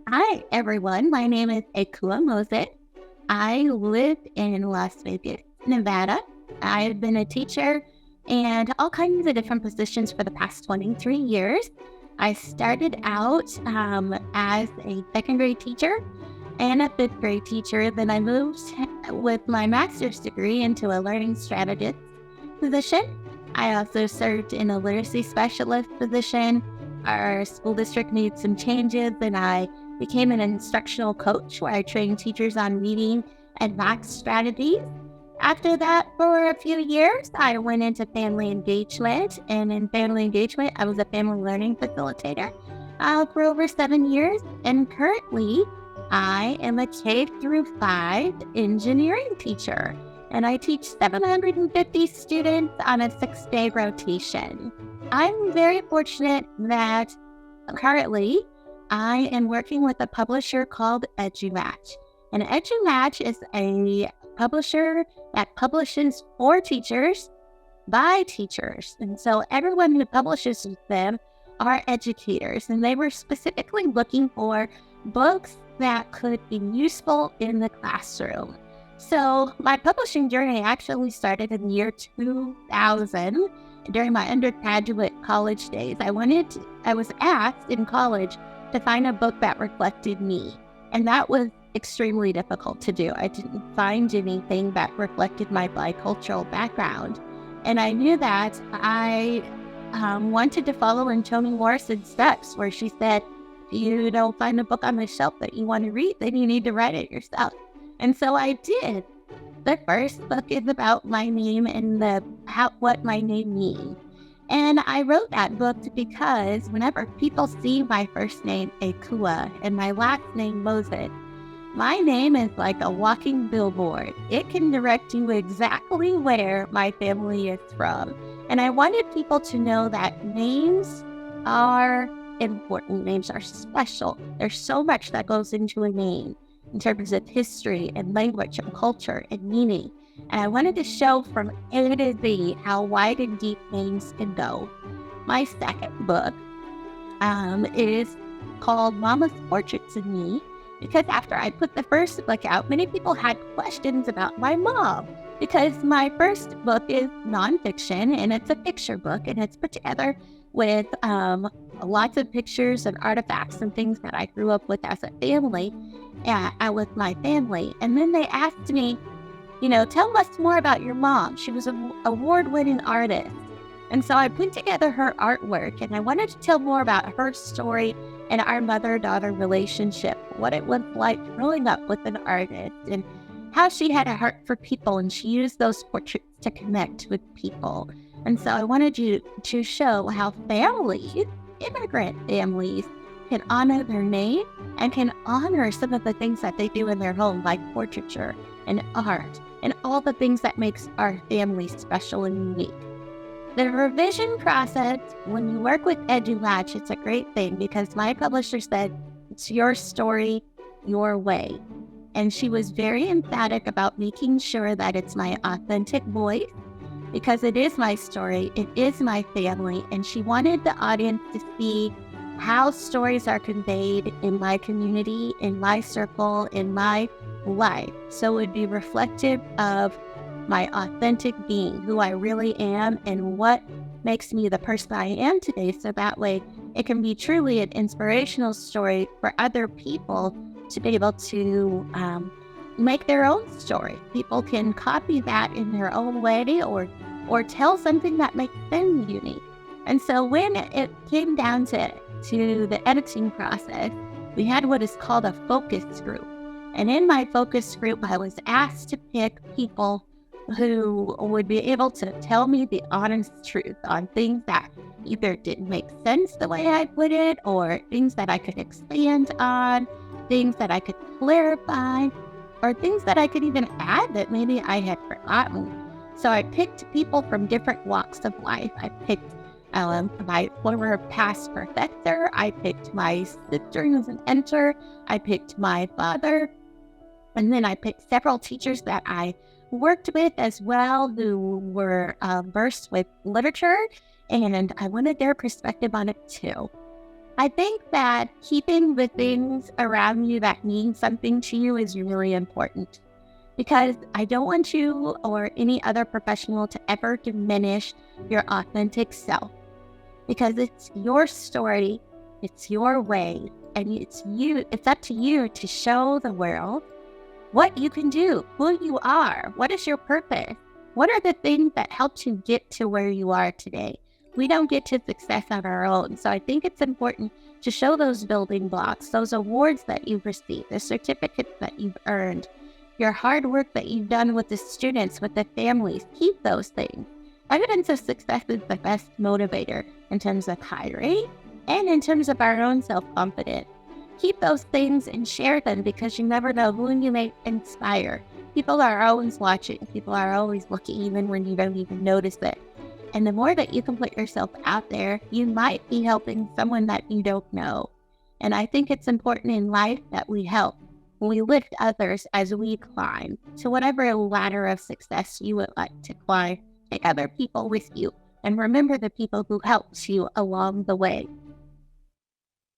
Hi, everyone. My name is Ekuwah Moses. I live in Las Vegas, Nevada. I've been a teacher and all kinds of different positions for the past 23 years. I started out as a second grade teacher and a fifth grade teacher. Then I moved with my master's degree into a learning strategist position. I also served in a literacy specialist position. Our school district made some changes, and I became an instructional coach where I trained teachers on reading and math strategies. After that, for a few years, I went into family engagement, and in family engagement, I was a family learning facilitator for over 7 years. And currently, I am a K through 5 engineering teacher, and I teach 750 students on a 6-day rotation. I'm very fortunate that currently I am working with a publisher called EduMatch. And EduMatch is a publisher that publishes for teachers by teachers. And so everyone who publishes with them are educators. And they were specifically looking for books that could be useful in the classroom. So my publishing journey actually started in the year 2000. During my undergraduate college days, I was asked in college to find a book that reflected me. And that was extremely difficult to do. I didn't find anything that reflected my bicultural background. And I knew that I wanted to follow in Toni Morrison's steps, where she said, if you don't find a book on the shelf that you want to read, then you need to write it yourself. And so I did. The first book is about my name and what my name means. And I wrote that book because whenever people see my first name, Ekuwah, and my last name, Moses, my name is like a walking billboard. It can direct you exactly where my family is from. And I wanted people to know that names are important. Names are special. There's so much that goes into a name in terms of history and language and culture and meaning. And I wanted to show from A to Z how wide and deep names can go. My second book is called Mama's Portraits of Me, because after I put the first book out, many people had questions about my mom, because my first book is nonfiction and it's a picture book, and it's put together with lots of pictures and artifacts and things that I grew up with as a family, with my family. And then they asked me, tell us more about your mom. She was an award-winning artist. And so I put together her artwork, and I wanted to tell more about her story and our mother-daughter relationship, what it was like growing up with an artist, and how she had a heart for people, and she used those portraits to connect with people. And so I wanted to show how families, immigrant families, can honor their name and can honor some of the things that they do in their home, like portraiture and art and all the things that makes our family special and unique. The revision process, when you work with EduMatch, it's a great thing because my publisher said, it's your story, your way. And she was very emphatic about making sure that it's my authentic voice, because it is my story, it is my family, and she wanted the audience to see how stories are conveyed in my community, in my circle, in my life. So it would be reflective of my authentic being, who I really am, and what makes me the person I am today. So that way it can be truly an inspirational story for other people to be able to make their own story. People can copy that in their own way or tell something that makes them unique. And so when it came down to the editing process, we had what is called a focus group. And in my focus group, I was asked to pick people who would be able to tell me the honest truth on things that either didn't make sense the way I put it, or things that I could expand on, things that I could clarify, or things that I could even add that maybe I had forgotten. So I picked people from different walks of life. I picked my former past professor. I picked my sister who's an editor. I picked my father. And then I picked several teachers that I worked with as well, who were versed with literature, and I wanted their perspective on it too. I think that keeping the things around you that mean something to you is really important, because I don't want you or any other professional to ever diminish your authentic self, because it's your story, it's your way, and it's up to you to show the world what you can do, who you are, what is your purpose, what are the things that helped you get to where you are today. We don't get to success on our own. So I think it's important to show those building blocks, those awards that you've received, the certificates that you've earned, your hard work that you've done with the students, with the families. Keep those things. Evidence of success is the best motivator in terms of hiring and in terms of our own self-confidence. Keep those things and share them, because you never know who you may inspire. People are always watching. People are always looking, even when you don't even notice it. And the more that you can put yourself out there, you might be helping someone that you don't know. And I think it's important in life that we help. We lift others as we climb to whatever ladder of success you would like to climb. Take other people with you, and remember the people who helped you along the way.